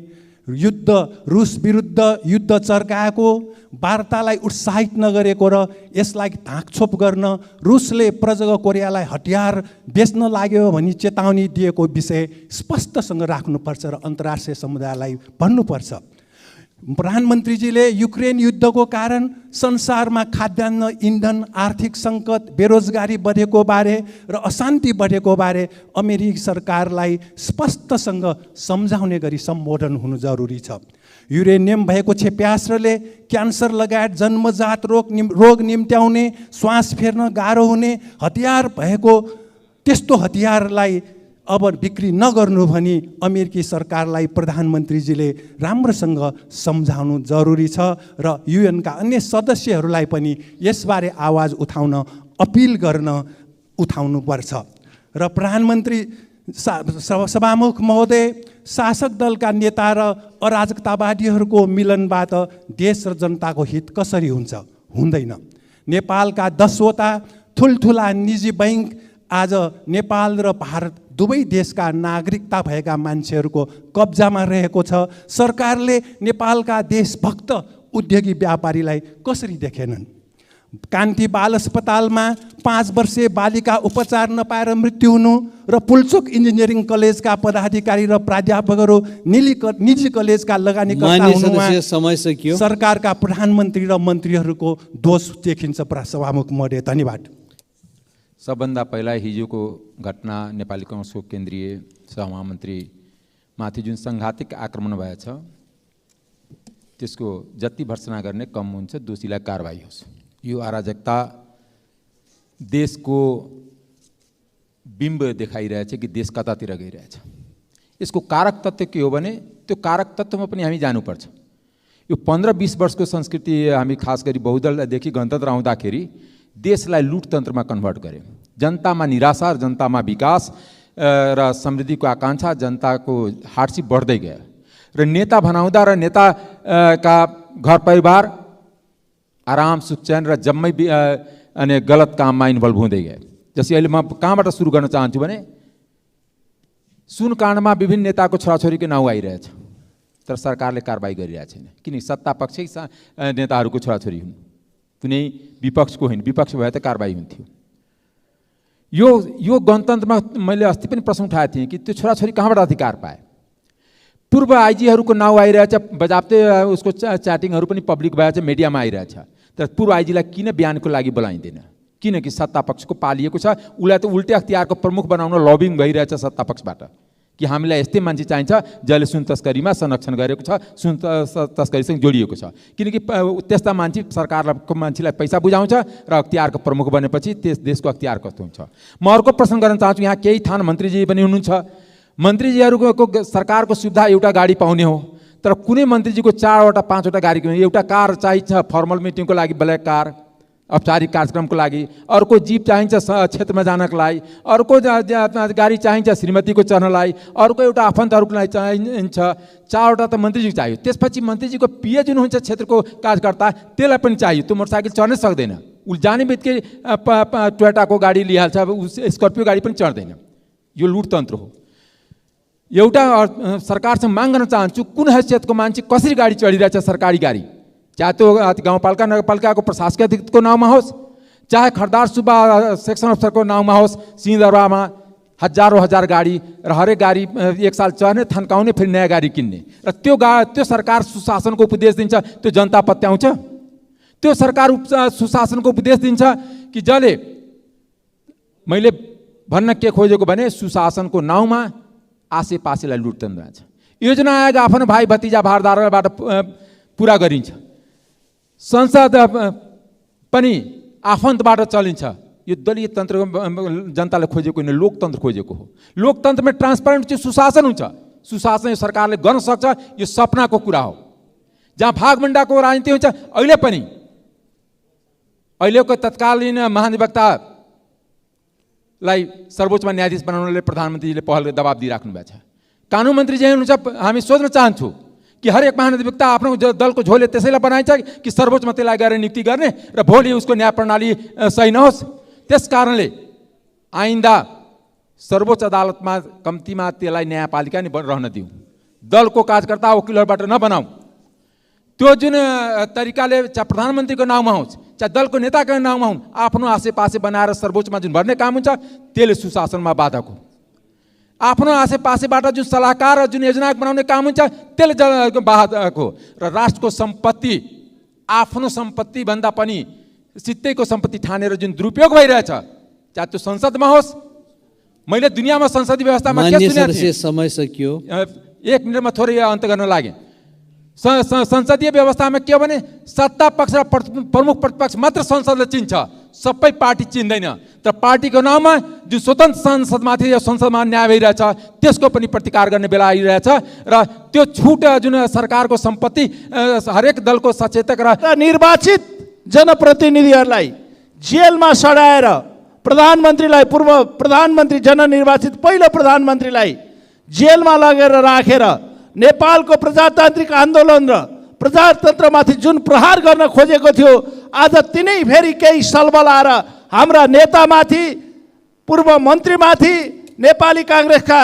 रुस विरुद्ध युद्ध चर्काएको वार्तालाई उत्साहित नगरेको र यसलाई धाकछोप गर्न रुसले प्रजग कोरियालाई हतियार बेच्न लाग्यो भनी चेतावनी दिएको विषय स्पष्टसँग राख्नुपर्छ र अन्तर्राष्ट्रिय समुदायलाई भन्नुपर्छ। प्रधानमन्त्रीजीले युक्रेन युद्धको कारण संसारमा खाद्यान्न, इन्धन, आर्थिक सङ्कट, बेरोजगारी बढेको बारे र अशान्ति बढेको बारे अमेरिकी सरकारलाई स्पष्टसँग सम्झाउने गरी सम्बोधन हुनु जरुरी छ। युरेनियम भएको क्षेप्यास्त्रले क्यान्सर लगायत जन्मजात रोग निम्त्याउने, श्वास फेर्न गाह्रो हुने हतियार भएको त्यस्तो हतियारलाई अब बिक्री नगर्नु भनी अमेरिकी सरकारलाई प्रधानमन्त्रीजीले राम्रोसँग सम्झाउनु जरुरी छ र युएनका अन्य सदस्यहरूलाई पनि यसबारे आवाज उठाउन अपिल गर्न उठाउनुपर्छ। र प्रधानमन्त्री सभामुख महोदय, शासक दलका नेता र अराजकतावादीहरूको मिलनबाट देश र जनताको हित कसरी हुन्छ? हुँदैन। नेपालका 10वटा ठुल्ठुला निजी बैङ्क आज नेपाल र भारत दुवै देशका नागरिकता भएका मान्छेहरूको कब्जामा रहेको छ। सरकारले नेपालका देशभक्त उद्योगी व्यापारीलाई कसरी देखेनन्? कान्ति बाल अस्पतालमा 5 वर्षीय बालिका उपचार नपाएर मृत्यु हुनु र पुल्चोक इन्जिनियरिङ कलेजका पदाधिकारी र प्राध्यापकहरू निजी कलेजका लगानीकर्ता हुनुमा सरकारका प्रधानमन्त्री र मन्त्रीहरूको दोष देखिन्छ। सभामुख महोदय, धन्यवाद। सबभन्दा पहिला हिजोको घटना नेपाली काङ्ग्रेसको केन्द्रीय सभामन्त्रीमाथि जुन सङ्घातिक आक्रमण भएछ त्यसको जति भर्त्सना गर्ने कम हुन्छ, दोषीलाई कारबाही होस्। यो अराजकता देशको बिम्ब देखाइरहेछ कि देश कतातिर गइरहेछ। यसको कारक तत्त्व के हो भने त्यो कारक तत्त्वमा पनि हामी जानुपर्छ। यो 15-20 वर्षको संस्कृति हामी खास गरी बहुदलदेखि गणतन्त्र आउँदाखेरि देशलाई लुटतन्त्रमा कन्भर्ट गर्यो। जनतामा निराशा र जनतामा विकास र समृद्धिको आकाङ्क्षा, जनताको हार्डसिप बढ्दै गयो र नेता भनाउँदा र नेताका घर परिवार आराम सुख चैन र जम्मै अनि गलत काममा इन्भल्भ हुँदै गए। जस्तै अहिले म कहाँबाट सुरु गर्न चाहन्छु भने सुनकाण्डमा विभिन्न नेताको छोराछोरीको नाउँ आइरहेछ तर सरकारले कारबाही गरिरहेको छैन। किन? सत्ता पक्षै नेताहरूको छोराछोरी हुन्, कुनै विपक्षको होइन। विपक्ष भए त कारबाही हुन्थ्यो। यो गणतन्त्रमा मैले अस्ति पनि प्रश्न उठाएको थिएँ कि त्यो छोराछोरी कहाँबाट अधिकार पाए? पूर्व आइजीहरूको नाउँ आइरहेछ, बजाप्ते उसको च्याटिङहरू पनि पब्लिक भएछ, मिडियामा आइरहेछ। तर पूर्व आइजीलाई किन बयानको लागि बोलाइँदैन? किनकि सत्ता पक्षको पालिएको छ। उसलाई त उल्टे अख्तियारको प्रमुख बनाउन लबिङ भइरहेछ सत्ता पक्षबाट कि हामीलाई यस्तै मान्छे चाहिन्छ जसले सुन तस्करीमा संरक्षण गरेको छ, सुन तस्करीसँग जोडिएको छ। किनकि त्यस्ता मान्छे सरकारको मान्छेलाई पैसा बुझाउँछ र अख्तियारको प्रमुख बनेपछि त्यस देशको अख्तियार कस्तो हुन्छ। म अर्को प्रश्न गर्न चाहन्छु। यहाँ केही थान मन्त्रीजी पनि हुनुहुन्छ। मन्त्रीजीहरूको सरकारको सुविधा एउटा गाडी पाउने हो, तर कुनै मन्त्रीजीको 4वटा 5वटा गाडी, एउटा कार चाहिन्छ फर्मल मिटिङको लागि, ब्ल्याक कार औपचारिक कार्यक्रमको लागि, अर्को जीप चाहिन्छ क्षेत्रमा जानको लागि, अर्को गाडी चाहिन्छ श्रीमतीको चढ्नलाई, अर्को एउटा आफन्तहरूको लागि चाहिन्छ। 4वटा त मन्त्रीजीको चाहियो। त्यसपछि मन्त्रीजीको पिए जुन हुन्छ क्षेत्रको कार्यकर्ता त्यसलाई पनि चाहियो। त्यो मोटरसाइकल चढ्नै सक्दैन। उसले जाने बित्तिकै टोयोटाको गाडी लिइहाल्छ, स्कर्पियो गाडी पनि चढ्दैन। यो लुटतन्त्र हो। एउटा सरकारसँग माग गर्न चाहन्छु, कुन हैसियतको मान्छे कसरी गाडी चढिरहेछ सरकारी गाडी, चाहे त्यो गाउँपालिका नगरपालिकाको प्रशासकीय अधिकृतको नाउँमा होस्, चाहे खरदार सुब्बा सेक्सन अफिसरको नाउँमा होस्। सिंहदरबारमा हजारौँ हजार गाडी र हरेक गाडी 1 साल चढ्ने, थन्काउने, फेरि नयाँ गाडी किन्ने। र त्यो सरकार सुशासनको उपदेश दिन्छ, त्यो जनता पत्याउँछ? त्यो सरकार सुशासनको उपदेश दिन्छ कि जसले, मैले भन्न के खोजेको भने सुशासनको नाउँमा आसेपासेलाई लुटतन्त्र छ। योजना आयोग आफ्नो भाइ भतिजा भारदारबाट पुरा गरिन्छ। संसद पनि आफन्तबाट चलिन्छ। यो दलीय तन्त्र जनताले खोजेको होइन, लोकतन्त्र खोजेको हो। लोकतन्त्रमा ट्रान्सपारेन्ट चाहिँ सुशासन हुन्छ। सुशासन यो सरकारले गर्न सक्छ। यो सपनाको कुरा हो। जहाँ भागभण्डाको राजनीति हुन्छ, अहिले पनि अहिलेको तत्कालीन महाधिवक्तालाई सर्वोच्चमा न्यायाधीश बनाउनले प्रधानमन्त्रीले पहल दबाब दिइराख्नु भएको छ। कानुन मन्त्री जे हुनुहुन्छ, हामी सोध्न चाहन्छौँ कि हरेक महाधिवक्ता आफ्नो दलको झोले त्यसैलाई बनाइन्छ कि सर्वोच्चमा त्यसलाई गएर नियुक्ति गर्ने र भोलि उसको न्याय प्रणाली सही नहोस्। त्यस कारणले आइन्दा सर्वोच्च अदालतमा कम्तीमा त्यसलाई न्यायपालिका नै रहन दिउँ। दलको कार्यकर्ता वकिलहरूबाट नबनाऊ। त्यो जुन तरिकाले चाहे प्रधानमन्त्रीको नाउँमा होस्, चाहे दलको नेताको नाउँमा हुन्, आफ्नो आसेपासे बनाएर सर्वोच्चमा जुन भर्ने काम हुन्छ त्यसले सुशासनमा बाधक हो। आफ्नो आसेपासेबाट जुन सल्लाहकार र जुन योजना बनाउने काम हुन्छ त्यसले बाधक हो। र राष्ट्रको सम्पत्ति आफ्नो सम्पत्तिभन्दा पनि सित्तैको सम्पत्ति ठानेर जुन दुरुपयोग भइरहेछ, चाहे त्यो संसदमा होस्। मैले दुनियाँमा संसदीय व्यवस्थामा के सुनेको थिएँ? समय सकियो। 1 मिनटमा थोरै अन्त गर्न लागेँ। संसदीय व्यवस्थामा के हो भने सत्ता पक्ष र प्रमुख प्रतिपक्ष मात्र संसदले चिन्छ, सबै पार्टी चिन्दैन। तर पार्टीको नाउँमा जुन स्वतन्त्र संसदमाथि या संसदमा न्याय भइरहेछ त्यसको पनि प्रतिकार गर्ने बेला आइरहेछ र त्यो छुट जुन सरकारको सम्पत्ति हरेक दलको सचेतक र निर्वाचित जनप्रतिनिधिहरूलाई जेलमा सडाएर प्रधानमन्त्रीलाई, पूर्व प्रधानमन्त्री जननिर्वाचित पहिलो प्रधानमन्त्रीलाई जेलमा लगेर राखेर नेपालको प्रजातान्त्रिक आन्दोलन र प्रजातन्त्रमाथि जुन प्रहार गर्न खोजेको थियो, आज तिनै फेरि केही सलबल आएर हाम्रा नेतामाथि, पूर्व मन्त्रीमाथि, नेपाली काङ्ग्रेसका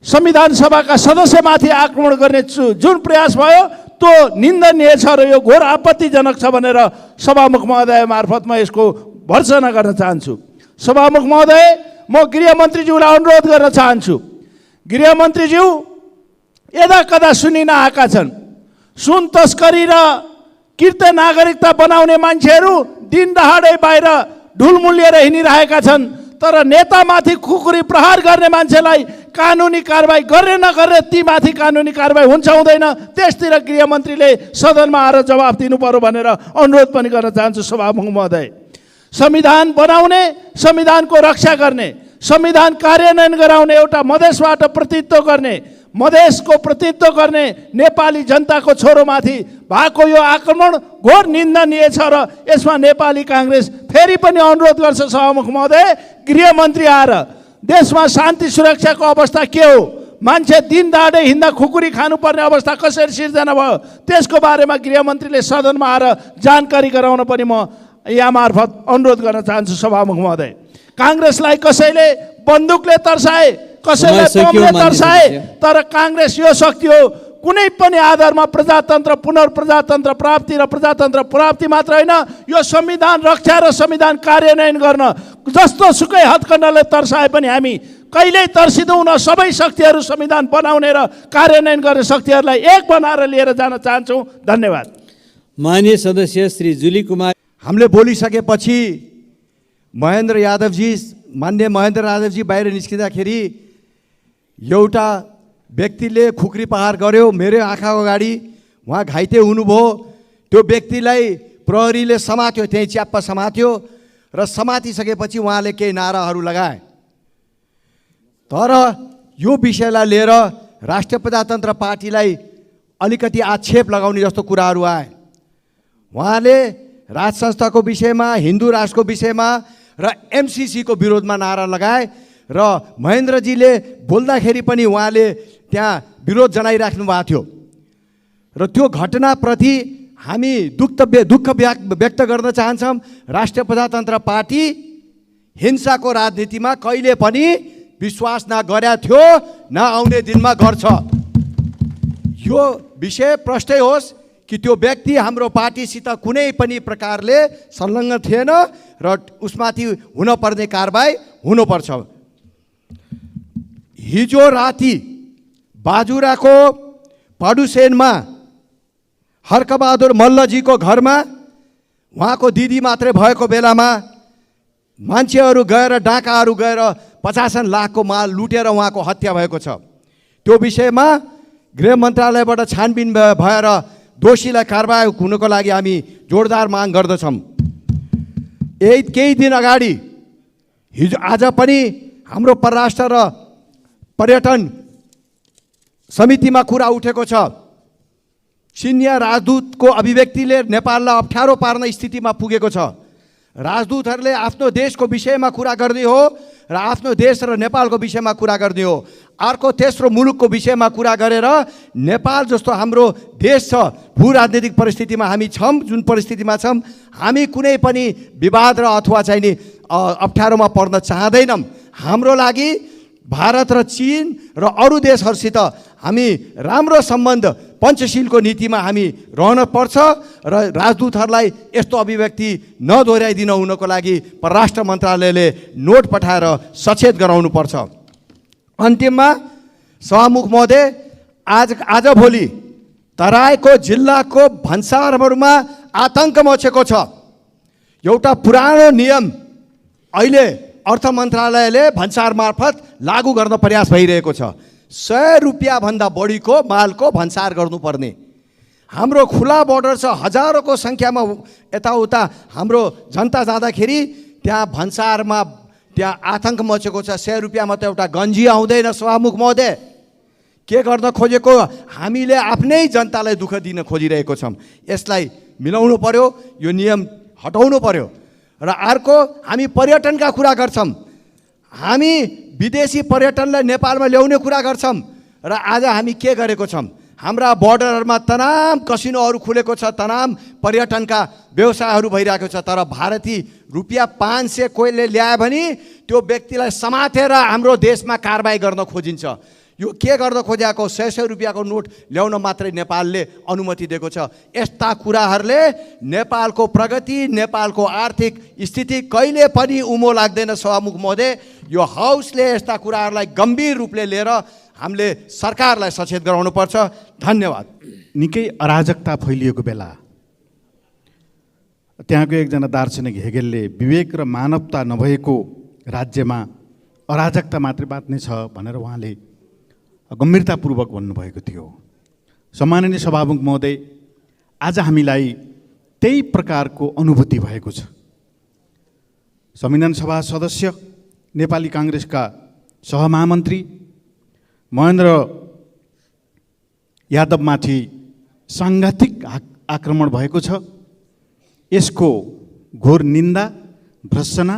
संविधान सभाका सदस्यमाथि आक्रमण गर्ने जुन प्रयास भयो त्यो निन्दनीय छ र यो घोर आपत्तिजनक छ भनेर सभामुख महोदय मार्फत म यसको भर्त्सना गर्न चाहन्छु। सभामुख महोदय, म गृहमन्त्रीज्यूलाई अनुरोध गर्न चाहन्छु, गृहमन्त्रीज्यू यदा कदा सुनिन आएका छन्, सुन तस्करी र कृत्य नागरिकता बनाउने मान्छेहरू दिन दहाडै बाहिर ढुलमुलिएर हिँडिरहेका छन्, तर नेतामाथि खुकुरी प्रहार गर्ने मान्छेलाई कानुनी कारबाही गर्ने नगर्ने तीमाथि कानुनी कारबाही हुन्छ हुँदैन, त्यसतिर गृहमन्त्रीले सदनमा आएर जवाफ दिनु पर्यो भनेर अनुरोध पनि गर्न चाहन्छु। सभामुख महोदय, संविधान बनाउने, संविधानको रक्षा गर्ने, संविधान कार्यान्वयन गराउने, एउटा मधेसबाट प्रतिनिधित्व गर्ने, मधेसको प्रतिनिधित्व गर्ने नेपाली जनताको छोरोमाथि भएको यो आक्रमण घोर निन्दनीय छ र यसमा नेपाली काङ्ग्रेस फेरि पनि अनुरोध गर्छ सभामुख महोदय, गृहमन्त्री आएर देशमा शान्ति सुरक्षाको अवस्था के हो, मान्छे दिन दहाडै हिँड्दा खुकुरी खानुपर्ने अवस्था कसरी सिर्जना भयो, त्यसको बारेमा गृहमन्त्रीले सदनमा आएर जानकारी गराउन पनि म यहाँ मार्फत अनुरोध गर्न चाहन्छु सभामुख महोदय। काङ्ग्रेसलाई कसैले बन्दुकले तर्साए, कसैले बमले तर्साए, तर काङ्ग्रेस यो शक्ति हो कुनै पनि आधारमा प्रजातन्त्र, पुनर्प्रजातन्त्र प्राप्ति र प्रजातन्त्र प्राप्ति मात्र होइन, यो संविधान रक्षा र संविधान कार्यान्वयन गर्न जस्तो सुकै हत्कण्डाले तर्साए पनि हामी कहिल्यै तर्सिँदैनौँ। सबै शक्तिहरू संविधान बनाउने र कार्यान्वयन गर्ने शक्तिहरूलाई एक बनाएर लिएर जान चाहन्छौँ। धन्यवाद। माननीय सदस्य श्री जुली कुमार। हामीले बोलिसकेपछि महेन्द्र यादवजी, मान्य महेन्द्र यादवजी बाहिर निस्किँदाखेरि एउटा व्यक्तिले खुकुरी प्रहार गर्यो मेरो आँखाको अगाडि, उहाँ घाइते हुनुभयो। त्यो व्यक्तिलाई प्रहरीले समात्यो, त्यहीँ च्याप्प समात्यो र समातिसकेपछि उहाँले केही नाराहरू लगाए। तर यो विषयलाई लिएर राष्ट्रिय प्रजातन्त्र पार्टीलाई अलिकति आक्षेप लगाउने जस्तो कुराहरू आए। उहाँले राज संस्थाको विषयमा, हिन्दू राष्ट्रको विषयमा र एमसिसीको विरोधमा नारा लगाए र महेन्द्रजीले बोल्दाखेरि पनि उहाँले त्यहाँ विरोध जनाइराख्नु भएको थियो र त्यो घटनाप्रति हामी दुःख व्यक्त गर्न चाहन्छौँ। राष्ट्रिय प्रजातन्त्र पार्टी हिंसाको राजनीतिमा कहिले पनि विश्वास नगरेको थियो, न आउने दिनमा गर्छ। यो विषय प्रष्टै होस् कि त्यो व्यक्ति हाम्रो पार्टीसित कुनै पनि प्रकारले संलग्न थिएन र उसमाथि हुनपर्ने कारबाही हुनुपर्छ। हिजो राति बाजुराको पडुसेनमा हर्कबहादुर मल्लजीको घरमा उहाँको दिदी मात्रै भएको बेलामा मान्छेहरू गएर, डाकाहरू गएर 50 लाखको माल लुटेर उहाँको हत्या भएको छ। त्यो विषयमा गृह मन्त्रालयबाट छानबिन भएर दोषीलाई कारबाही हुनको लागि हामी जोरदार माग गर्दछौँ। केही दिन अगाडि आज पनि हाम्रो परराष्ट्र र पर्यटन समितिमा कुरा उठेको छ। सिनियर राजदूतको अभिव्यक्तिले नेपाललाई अप्ठ्यारो पार्न स्थितिमा पुगेको छ। राजदूतहरूले आफ्नो देशको विषयमा कुरा गर्ने हो र आफ्नो देश र नेपालको विषयमा कुरा गर्ने हो। अर्को तेस्रो मुलुकको विषयमा कुरा गरेर नेपाल जस्तो हाम्रो देश छ, भू राजनीतिक परिस्थितिमा हामी छौँ, जुन परिस्थितिमा छौँ, हामी कुनै पनि विवाद र अथवा चाहिँ नि अप्ठ्यारोमा पर्न चाहँदैनौँ। हाम्रो लागि भारत र चीन र अरू देशहरूसित हामी राम्रो सम्बन्ध, पञ्चशीलको नीतिमा हामी रहन पर्छ र राजदूतहरूलाई यस्तो अभिव्यक्ति नदोहोऱ्याइदिन हुनको लागि परराष्ट्र मन्त्रालयले नोट पठाएर सचेत गराउनुपर्छ। अन्तिममा सभामुख महोदय, आजभोलि तराईको जिल्लाको भन्सारहरूमा आतङ्क मचेको छ। एउटा पुरानो नियम अहिले अर्थ मन्त्रालयले भन्सार मार्फत लागू गर्न प्रयास भइरहेको छ। 100 रुपियाँभन्दा बढीको मालको भन्सार गर्नुपर्ने। हाम्रो खुला बोर्डर छ, हजारौँको सङ्ख्यामा यताउता हाम्रो जनता जाँदाखेरि त्यहाँ भन्सारमा त्यहाँ आतङ्क मचेको छ। 100 रुपियाँमा त एउटा गन्जी आउँदैन सभामुख महोदय। के गर्न खोजेको? हामीले आफ्नै जनतालाई दुःख दिन खोजिरहेको छौँ। यसलाई मिलाउनु पर्यो, यो नियम हटाउनु पर्यो। र अर्को, हामी पर्यटनका कुरा गर्छौँ, हामी विदेशी पर्यटनलाई नेपालमा ल्याउने कुरा गर्छौँ र आज हामी के गरेको छौँ? हाम्रा बोर्डरहरूमा तमाम कसिनोहरू खुलेको छ, तमाम पर्यटनका व्यवसायहरू भइरहेको छ। तर भारतीय रुपियाँ 500 कोहीले ल्यायो भने त्यो व्यक्तिलाई समातेर हाम्रो देशमा कारबाही गर्न खोजिन्छ। यो के गर्न खोजेको? 100 रुपियाँको नोट ल्याउन मात्रै नेपालले अनुमति दिएको छ। यस्ता कुराहरूले नेपालको प्रगति, नेपालको आर्थिक स्थिति कहिले पनि उमो लाग्दैन सभामुख महोदय। यो हाउसले यस्ता कुराहरूलाई गम्भीर रूपले लिएर हामीले सरकारलाई सचेत गराउनुपर्छ। धन्यवाद। निकै अराजकता फैलिएको बेला त्यहाँको एकजना दार्शनिक हेगेलले विवेक र मानवता नभएको राज्यमा अराजकता मात्रै बाँच्ने छ भनेर उहाँले गम्भीरतापूर्वक भन्नुभएको थियो। सम्माननीय सभामुख महोदय, आज हामीलाई त्यही प्रकारको अनुभूति भएको छ। संविधान सभा सदस्य, नेपाली काङ्ग्रेसका सहमहामन्त्री महेन्द्र यादवमाथि साङ्घातिक आक्रमण भएको छ। यसको घोर निन्दा, भर्त्सना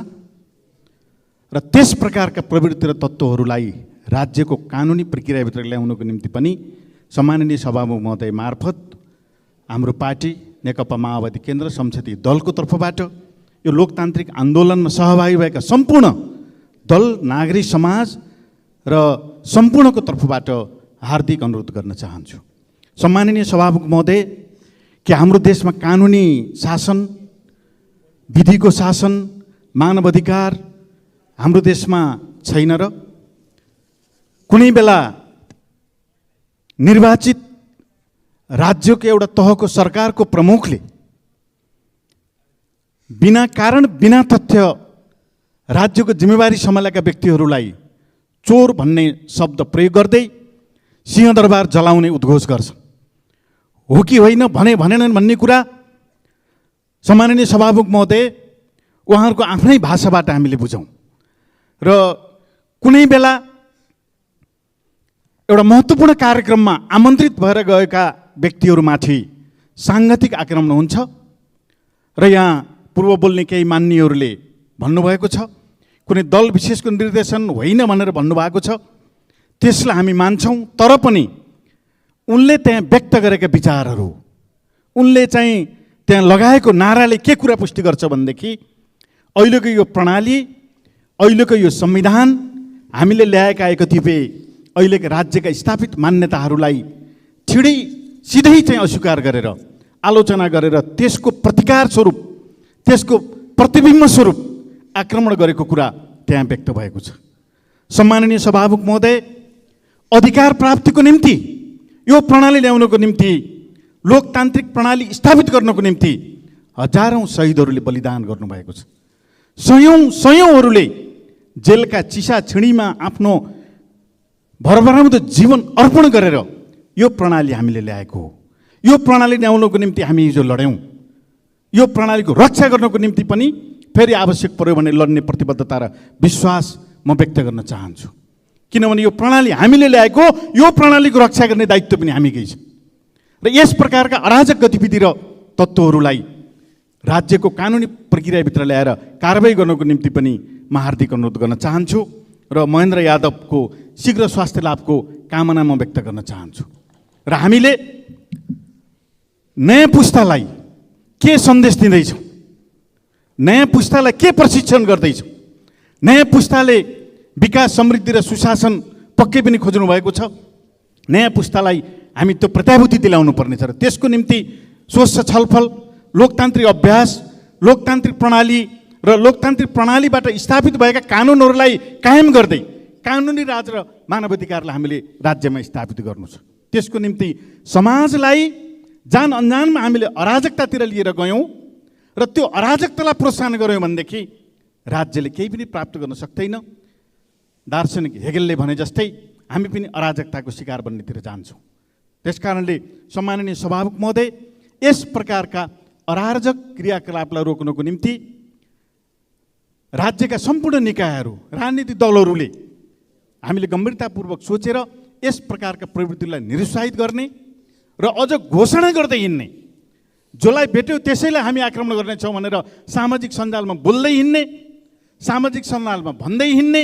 र त्यस प्रकारका प्रवृत्ति र तत्त्वहरूलाई राज्यको कानुनी प्रक्रियाभित्र ल्याउनको निम्ति पनि सम्माननीय सभामुख महोदय मार्फत हाम्रो पार्टी नेकपा माओवादी केन्द्र संसदीय दलको तर्फबाट यो लोकतान्त्रिक आन्दोलनमा सहभागी भएका सम्पूर्ण दल, नागरिक समाज र सम्पूर्णको तर्फबाट हार्दिक अनुरोध गर्न चाहन्छु। सम्माननीय सभामुख महोदय, कि हाम्रो देशमा कानुनी शासन, विधिको शासन, मानवाधिकार हाम्रो देशमा छैन र कुनै बेला निर्वाचित राज्यको एउटा तहको सरकारको प्रमुखले बिना कारण, बिना तथ्य राज्यको जिम्मेवारी सम्हालेका व्यक्तिहरूलाई चोर भन्ने शब्द प्रयोग गर्दै सिंहदरबार जलाउने उद्घोष गर्छ। हो कि होइन, भनेनन् भन्ने कुरा सम्माननीय सभामुख महोदय उहाँहरूको आफ्नै भाषाबाट हामीले बुझौँ। र कुनै बेला एउटा महत्त्वपूर्ण कार्यक्रममा आमन्त्रित भएर गएका व्यक्तिहरूमाथि साङ्घातिक आक्रमण हुन्छ र यहाँ पूर्व बोल्ने केही मान्यहरूले भन्नुभएको छ, कुनै दल विशेषको निर्देशन होइन भनेर भन्नुभएको छ। त्यसलाई हामी मान्छौँ, तर पनि उनले त्यहाँ व्यक्त गरेका विचारहरू, उनले चाहिँ त्यहाँ लगाएको नाराले के कुरा पुष्टि गर्छ भनेदेखि अहिलेको यो प्रणाली, अहिलेको यो संविधान, हामीले ल्याएका कतिपय अहिलेका राज्यका स्थापित मान्यताहरूलाई सिधै चाहिँ अस्वीकार गरेर, आलोचना गरेर त्यसको प्रतिकार स्वरूप, त्यसको प्रतिबिम्ब स्वरूप आक्रमण गरेको कुरा त्यहाँ व्यक्त भएको छ। सम्माननीय सभामुख महोदय, अधिकार प्राप्तिको निम्ति, यो प्रणाली ल्याउनको निम्ति, लोकतान्त्रिक प्रणाली स्थापित गर्नको निम्ति हजारौँ शहीदहरूले बलिदान गर्नुभएको छ। सयौँहरूले जेलका चिसा छिँडीमा आफ्नो भरभराउँदो जीवन अर्पण गरेर यो प्रणाली हामीले ल्याएको हो। यो प्रणाली ल्याउनको निम्ति हामी हिजो लड्यौँ। यो प्रणालीको रक्षा गर्नको निम्ति पनि फेरि आवश्यक पर्यो भने लड्ने प्रतिबद्धता र विश्वास म व्यक्त गर्न चाहन्छु। किनभने यो प्रणाली हामीले ल्याएको, यो प्रणालीको रक्षा गर्ने दायित्व पनि हामीकै छ। र यस प्रकारका अराजक गतिविधि र तत्त्वहरूलाई राज्यको कानुनी प्रक्रियाभित्र ल्याएर कारबाही गर्नको निम्ति पनि म हार्दिक अनुरोध गर्न चाहन्छु र महेन्द्र यादवको शीघ्र स्वास्थ्य लाभको कामना म व्यक्त गर्न चाहन्छु। र हामीले नयाँ पुस्तालाई के सन्देश दिँदैछौँ, नयाँ पुस्तालाई के प्रशिक्षण गर्दैछौँ? नयाँ पुस्ताले विकास, समृद्धि र सुशासन पक्कै पनि खोज्नु भएको छ। नयाँ पुस्तालाई हामी त्यो प्रत्याभूति दिलाउनु पर्नेछ र त्यसको निम्ति स्वच्छ छलफल, लोकतान्त्रिक अभ्यास, लोकतान्त्रिक प्रणाली र लोकतान्त्रिक प्रणालीबाट स्थापित भएका कानुनहरूलाई कायम गर्दै कानुनी राज र मानवाधिकारलाई हामीले राज्यमा स्थापित गर्नु छ। त्यसको निम्ति समाजलाई जान अनजानमा हामीले अराजकतातिर लिएर गयौँ र त्यो अराजकतालाई प्रोत्साहन गऱ्यौँ भनेदेखि राज्यले केही पनि प्राप्त गर्न सक्दैन। दार्शनिक हेगेलले भने जस्तै हामी पनि अराजकताको शिकार बन्नेतिर जान्छौँ। त्यसकारणले सम्माननीय सभामुख महोदय, यस प्रकारका अराजक क्रियाकलापलाई रोक्नको निम्ति राज्यका सम्पूर्ण निकायहरू, राजनीतिक दलहरूले हामीले गम्भीरतापूर्वक सोचेर यस प्रकारका प्रवृत्तिलाई निरुत्साहित गर्ने र अझ घोषणा गर्दै हिँड्ने, जसलाई भेट्यो त्यसैलाई हामी आक्रमण गर्नेछौँ भनेर सामाजिक सञ्जालमा बोल्दै हिँड्ने, सामाजिक सञ्जालमा भन्दै हिँड्ने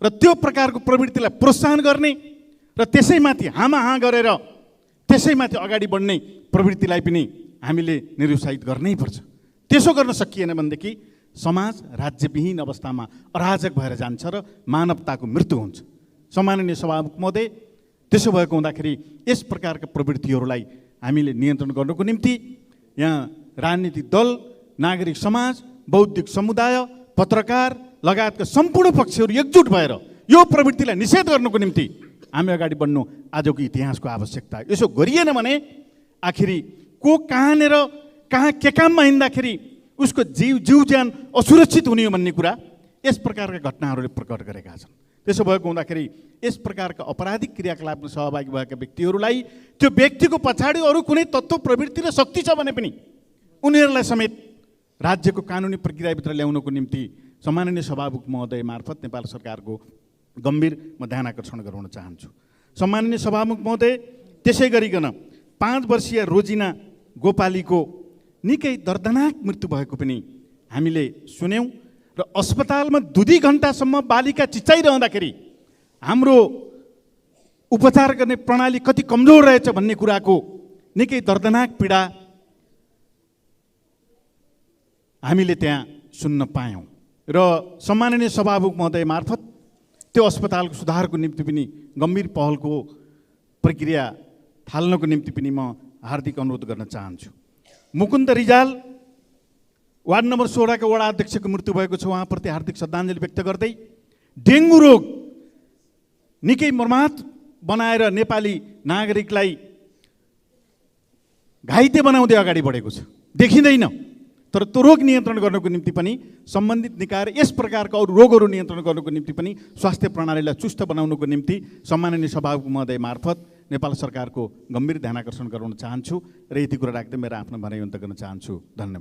र त्यो प्रकारको प्रवृत्तिलाई प्रोत्साहन गर्ने र त्यसैमाथि हामाहा गरेर त्यसैमाथि अगाडि बढ्ने प्रवृत्तिलाई पनि हामीले निरुत्साहित गर्नै पर्छ। त्यसो गर्न सकिएन भनेदेखि समाज राज्यविहीन अवस्थामा अराजक भएर जान्छ र मानवताको मृत्यु हुन्छ। सम्माननीय सभामुख महोदय, त्यसो भएको हुँदाखेरि यस प्रकारका प्रवृत्तिहरूलाई हामीले नियन्त्रण गर्नको निम्ति यहाँ राजनीतिक दल, नागरिक समाज, बौद्धिक समुदाय, पत्रकार लगायतका सम्पूर्ण पक्षहरू एकजुट भएर यो प्रवृत्तिलाई निषेध गर्नको निम्ति हामी अगाडि बढ्नु आजको इतिहासको आवश्यकता। यसो गरिएन भने आखिरी को कहाँनिर कहाँ के काममा हिँड्दाखेरि उसको जीव ज्यान असुरक्षित हुने हो भन्ने कुरा यस प्रकारका घटनाहरूले प्रकट गरेका छन्। त्यसो भएको हुँदाखेरि यस प्रकारका अपराधिक क्रियाकलापमा सहभागी भएका व्यक्तिहरूलाई, त्यो व्यक्तिको पछाडि अरू कुनै तत्त्व, प्रवृत्ति र शक्ति छ भने पनि उनीहरूलाई समेत राज्यको कानुनी प्रक्रियाभित्र ल्याउनको निम्ति सम्माननीय सभामुख महोदय मार्फत नेपाल सरकारको गम्भीर म ध्यान आकर्षण गराउन चाहन्छु। सम्माननीय सभामुख महोदय, त्यसै गरिकन 5 वर्षीय रोजिना गोपालीको निकै दर्दनाक मृत्यु भएको पनि हामीले सुन्यौँ र अस्पतालमा 2 घन्टासम्म बालिका चिच्चाइरहँदाखेरि हाम्रो उपचार गर्ने प्रणाली कति कमजोर रहेछ भन्ने कुराको निकै दर्दनाक पीडा हामीले त्यहाँ सुन्न पायौँ र सम्माननीय सभामुख महोदय मार्फत त्यो अस्पतालको सुधारको निम्ति पनि गम्भीर पहलको प्रक्रिया थाल्नको निम्ति पनि म हार्दिक अनुरोध गर्न चाहन्छु। मुकुन्द रिजाल वार्ड नम्बर 16 का वडा अध्यक्षको मृत्यु भएको छ, उहाँप्रति हार्दिक श्रद्धाञ्जली व्यक्त गर्दै डेङ्गु रोग निकै मर्माहत बनाएर नेपाली नागरिकलाई घाइते बनाउँदै अगाडि बढेको छ, देखिँदैन। तर त्यो रोग नियन्त्रण गर्नको निम्ति पनि सम्बन्धित निकाय यस प्रकारका अरू रोगहरू नियन्त्रण गर्नको निम्ति पनि स्वास्थ्य प्रणालीलाई चुस्त बनाउनको निम्ति सम्माननीय सभामुख महोदय मार्फत नेपाल सरकारको गम्भीर ध्यान आकर्षण गराउन चाहन्छु र यति कुरा राख्दै मेरो आफ्नो भनाइ अन्त्य गर्न चाहन्छु। धन्यवाद।